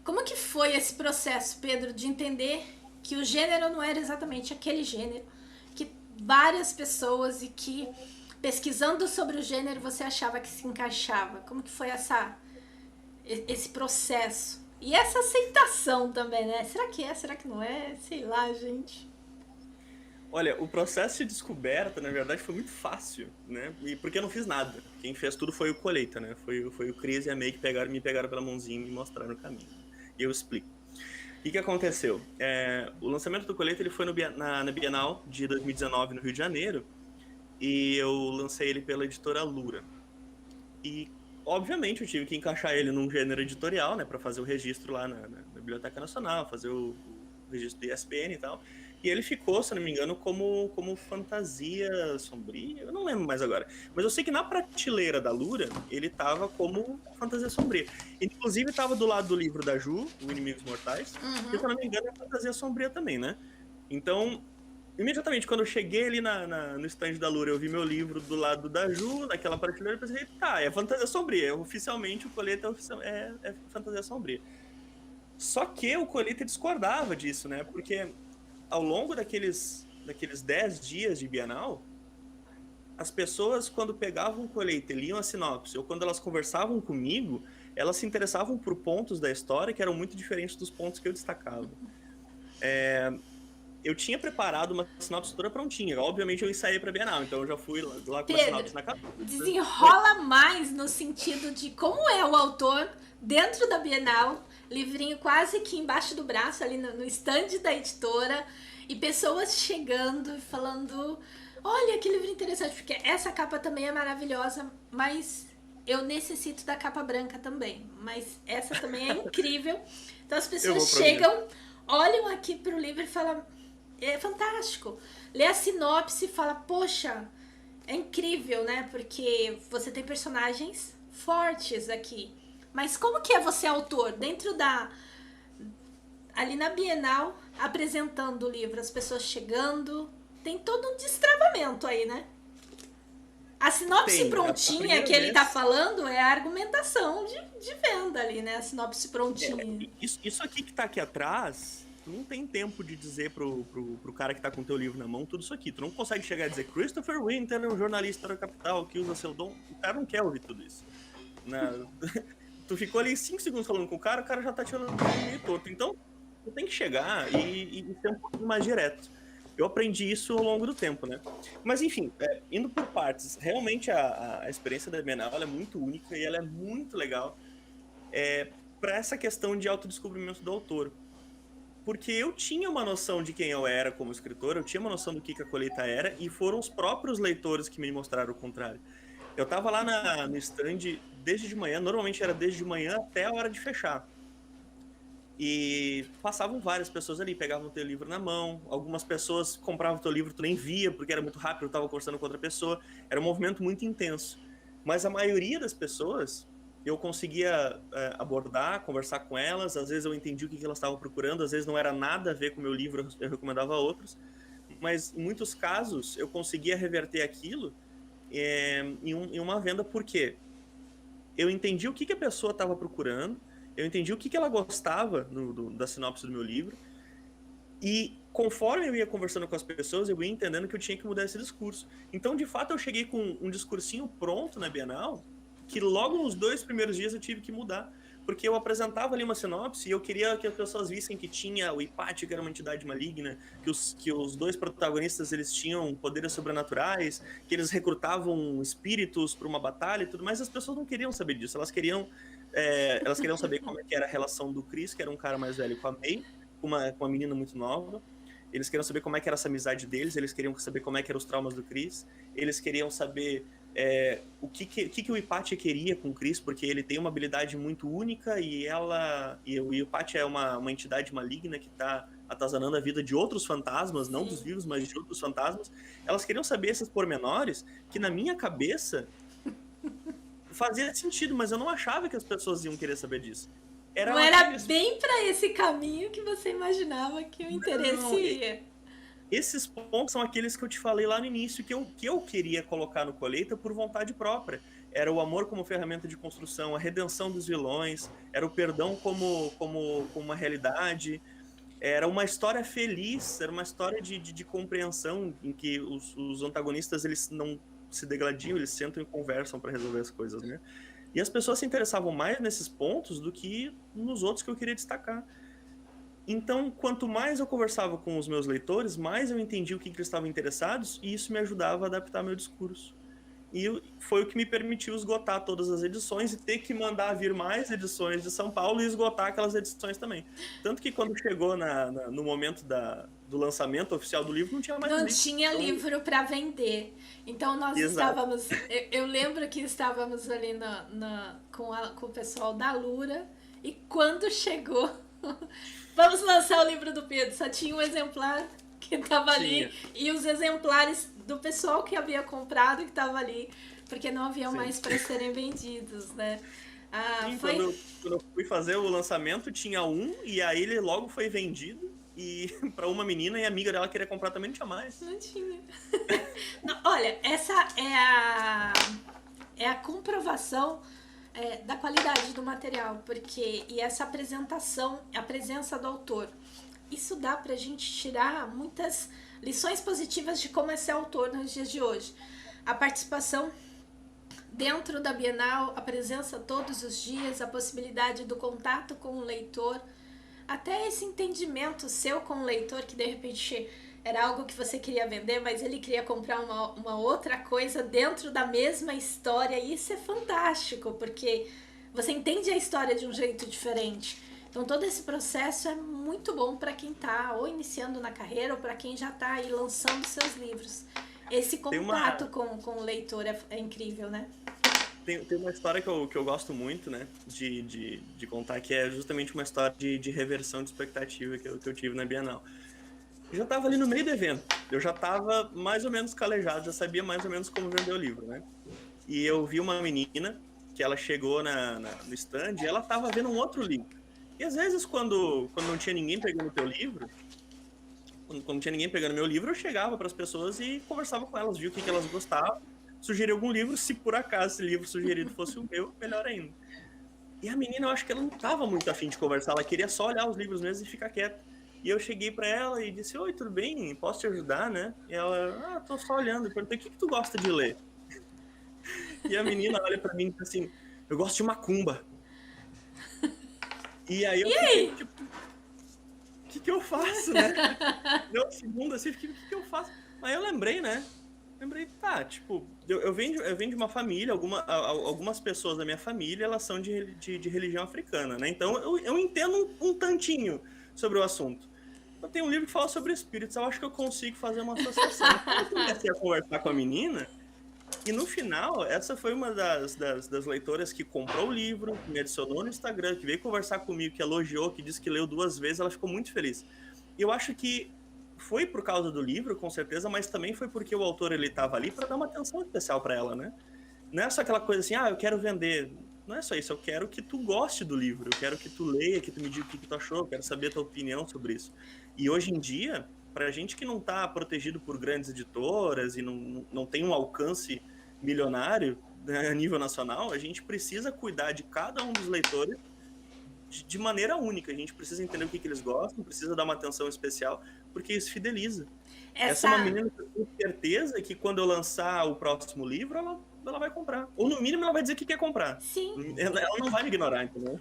Como que foi esse processo, Pedro, de entender que o gênero não era exatamente aquele gênero, que várias pessoas e que pesquisando sobre o gênero você achava que se encaixava? Como que foi esse processo? E essa aceitação também, né? Será que é? Será que não é? Sei lá, gente. Olha, o processo de descoberta, na verdade, foi muito fácil, né? E porque eu não fiz nada. Quem fez tudo foi o Colheita, né? Foi o Cris e a May que me pegaram pela mãozinha e me mostraram o caminho. E eu explico. O que aconteceu? O lançamento do Colheita ele foi na Bienal de 2019 no Rio de Janeiro e eu lancei ele pela editora Lura. E, obviamente, eu tive que encaixar ele num gênero editorial, né? Para fazer o registro lá na Biblioteca Nacional, fazer o registro do ISBN e tal. E ele ficou, se não me engano, como fantasia sombria. Eu não lembro mais agora. Mas eu sei que na prateleira da Lura, ele tava como fantasia sombria. Inclusive, tava do lado do livro da Ju, O Inimigos Mortais, que, se eu não me engano, é fantasia sombria também, né? Então, imediatamente, quando eu cheguei ali no stand da Lura, eu vi meu livro do lado da Ju, naquela prateleira, eu pensei, tá, é fantasia sombria. Oficialmente, o Colheita é fantasia sombria. Só que o Colheita discordava disso, né? Porque ao longo daqueles 10 dias de Bienal, as pessoas, quando pegavam o Colheita e liam a sinopse, ou quando elas conversavam comigo, elas se interessavam por pontos da história que eram muito diferentes dos pontos que eu destacava. Eu tinha preparado uma sinopse toda prontinha. Obviamente eu ensaiei pra Bienal, então eu já fui lá com uma Pedro, sinopse na cabeça. Oi. desenrola mais no sentido de como é o autor dentro da Bienal, livrinho quase que embaixo do braço, ali no stand da editora, e pessoas chegando e falando: olha que livro interessante, porque essa capa também é maravilhosa, mas eu necessito da capa branca também. Mas essa também é incrível. Então as Eu pessoas vou providenciar. chegam, olham aqui pro livro e falam: é fantástico. Lê a sinopse e fala: poxa, é incrível, né? Porque você tem personagens fortes aqui. Mas como que é você autor? Dentro da... Ali na Bienal, apresentando o livro, as pessoas chegando... Tem todo um destravamento aí, né? A sinopse Tem. A prontinha primeira que ele tá vez. falando é a argumentação de venda ali, né? A sinopse prontinha. Isso aqui que tá aqui atrás, tu não tem tempo de dizer pro cara que tá com teu livro na mão tudo isso aqui. Tu não consegue chegar e dizer Christopher Winter é um jornalista da capital que usa seu dom. O cara não quer ouvir tudo isso. Na... Tu ficou ali 5 segundos falando com o cara já tá te olhando meio torto. Então, tu tem que chegar e ser um pouquinho mais direto. Eu aprendi isso ao longo do tempo, né? Mas, enfim, indo por partes, realmente a experiência da Bienal ela é muito única e ela é muito legal para essa questão de autodescobrimento do autor. Porque eu tinha uma noção de quem eu era como escritor, eu tinha uma noção do que a Colheita era, e foram os próprios leitores que me mostraram o contrário. Eu tava lá no stand desde de manhã, normalmente era desde de manhã até a hora de fechar. E passavam várias pessoas ali, pegavam o teu livro na mão, algumas pessoas compravam o teu livro, tu nem via, porque era muito rápido, eu tava conversando com outra pessoa, era um movimento muito intenso. Mas a maioria das pessoas, eu conseguia abordar, conversar com elas, às vezes eu entendi o que elas estavam procurando, às vezes não era nada a ver com o meu livro, eu recomendava a outros, mas em muitos casos eu conseguia reverter aquilo em uma venda, por quê? Eu entendi o que a pessoa estava procurando, eu entendi o que ela gostava da sinopse do meu livro, e conforme eu ia conversando com as pessoas, eu ia entendendo que eu tinha que mudar esse discurso. Então, de fato, eu cheguei com um discursinho pronto na Bienal, que logo nos 2 primeiros dias eu tive que mudar. Porque eu apresentava ali uma sinopse e eu queria que as pessoas vissem que tinha o Hipátio, que era uma entidade maligna, que os 2 protagonistas eles tinham poderes sobrenaturais, que eles recrutavam espíritos para uma batalha e tudo, mas as pessoas não queriam saber disso. Elas queriam saber como é que era a relação do Chris, que era um cara mais velho, com a May, com uma menina muito nova. Eles queriam saber como é que era essa amizade deles, eles queriam saber como é que eram os traumas do Chris, eles queriam saber o que o Hipátio queria com o Chris, porque ele tem uma habilidade muito única e o Hipátio é uma entidade maligna que está atazanando a vida de outros fantasmas, não dos Sim. vivos, mas de outros fantasmas. Elas queriam saber esses pormenores que na minha cabeça fazia sentido, mas eu não achava que as pessoas iam querer saber disso. Não Eram era aqueles... bem para esse caminho que você imaginava que o interesse Não, ia. esses pontos são aqueles que eu te falei lá no início, que eu queria colocar no Colheita por vontade própria. era o amor como ferramenta de construção, a redenção dos vilões, era o perdão como uma realidade, era uma história feliz, era uma história de compreensão em que os antagonistas eles não se degladiam, eles sentam e conversam para resolver as coisas, né? E as pessoas se interessavam mais nesses pontos do que nos outros que eu queria destacar. Então, quanto mais eu conversava com os meus leitores, mais eu entendi o que eles estavam interessados e isso me ajudava a adaptar meu discurso. Foi o que me permitiu esgotar todas as edições e ter que mandar vir mais edições de São Paulo e esgotar aquelas edições também. Tanto que quando chegou no momento do lançamento oficial do livro, não tinha mais Não livro. tinha livro para vender. Então nós Exato. estávamos. Eu lembro que estávamos ali com o pessoal da Lura. E quando chegou, vamos lançar o livro do Pedro. Só tinha um exemplar que estava ali. E os exemplares do pessoal que havia comprado que estava ali. Porque não haviam mais para serem vendidos, né? Sim, quando eu fui fazer o lançamento, tinha um. E aí ele logo foi vendido. E para uma menina e a amiga dela queria comprar também, não tinha mais. Não tinha. Não, olha, essa é a comprovação da qualidade do material, e essa apresentação, a presença do autor. Isso dá pra gente tirar muitas lições positivas de como é ser autor nos dias de hoje. A participação dentro da Bienal, a presença todos os dias, a possibilidade do contato com o leitor, até esse entendimento seu com o leitor, que de repente era algo que você queria vender, mas ele queria comprar uma outra coisa dentro da mesma história. E isso é fantástico, porque você entende a história de um jeito diferente. Então todo esse processo é muito bom para quem está ou iniciando na carreira ou para quem já está aí lançando seus livros. Esse contato com o leitor é incrível, né? Tem uma história que eu gosto muito, né, de contar, que é justamente uma história de reversão de expectativa que eu tive na Bienal. Eu já estava ali no meio do evento, eu já estava mais ou menos calejado, já sabia mais ou menos como vender o livro, né? E eu vi uma menina que ela chegou no stand e ela estava vendo um outro livro. E às vezes quando não tinha ninguém pegando o teu livro, quando não tinha ninguém pegando meu livro, eu chegava para as pessoas e conversava com elas, via o que elas gostavam, sugeria algum livro, se por acaso esse livro sugerido fosse o meu, melhor ainda. E a menina, eu acho que ela não estava muito afim de conversar, ela queria só olhar os livros mesmo e ficar quieta. E eu cheguei pra ela e disse, oi, tudo bem? Posso te ajudar, né? E ela, tô só olhando. Eu perguntei, o que tu gosta de ler? E a menina olha pra mim e diz assim, eu gosto de macumba. E aí eu fiquei, tipo, o que eu faço, né? Deu um segundo assim, fiquei, o que eu faço? Aí eu lembrei, né? Tá, tipo, eu venho de uma família, algumas pessoas da minha família, elas são de religião africana, né? Então eu entendo um tantinho sobre o assunto. Eu tenho um livro que fala sobre espíritos, eu acho que eu consigo fazer uma associação. Então, eu comecei a conversar com a menina, e no final, essa foi uma das leitoras que comprou o livro, que me adicionou no Instagram, que veio conversar comigo, que elogiou, que disse que leu 2 vezes, ela ficou muito feliz. E eu acho que foi por causa do livro, com certeza, mas também foi porque o autor ele estava ali para dar uma atenção especial para ela, né? Não é só aquela coisa assim, eu quero vender. Não é só isso, eu quero que tu goste do livro, eu quero que tu leia, que tu me diga o que tu achou, eu quero saber a tua opinião sobre isso. E hoje em dia, pra gente que não tá protegido por grandes editoras e não tem um alcance milionário, né, a nível nacional, a gente precisa cuidar de cada um dos leitores de maneira única. A gente precisa entender o que eles gostam, precisa dar uma atenção especial, porque isso fideliza. Essa é uma menina que eu tenho certeza que quando eu lançar o próximo livro, ela vai comprar. Ou no mínimo ela vai dizer que quer comprar. Sim. Ela não vai me ignorar, entendeu?